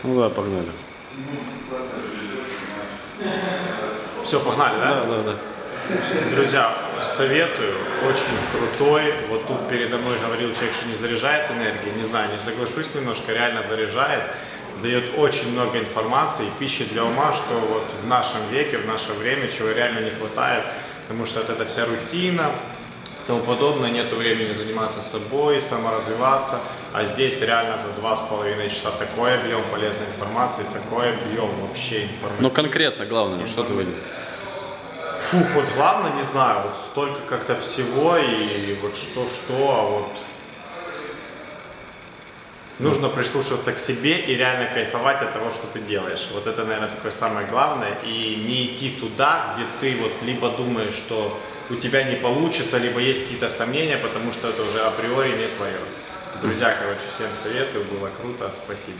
Ну да, погнали. Все, погнали, да? Да. Друзья, советую, очень крутой. Вот тут передо мной говорил человек, что не заряжает энергией. Не знаю, не соглашусь немножко, реально заряжает. Дает очень много информации, пищи для ума, что вот в нашем веке, в наше время, чего реально не хватает. Потому что это вся рутина, тому подобное, нету времени заниматься собой, саморазвиваться. А здесь реально за 2,5 часа такой объем полезной информации, такой объем вообще информации. Ну конкретно, главное, что ты вынес? Фух, вот главное, не знаю, вот столько как-то всего и вот что, а вот нужно прислушиваться к себе и реально кайфовать от того, что ты делаешь. Вот это, наверное, такое самое главное. И не идти туда, где ты вот либо думаешь, что у тебя не получится, либо есть какие-то сомнения, потому что это уже априори не твое. Друзья, короче, всем советую, было круто, спасибо.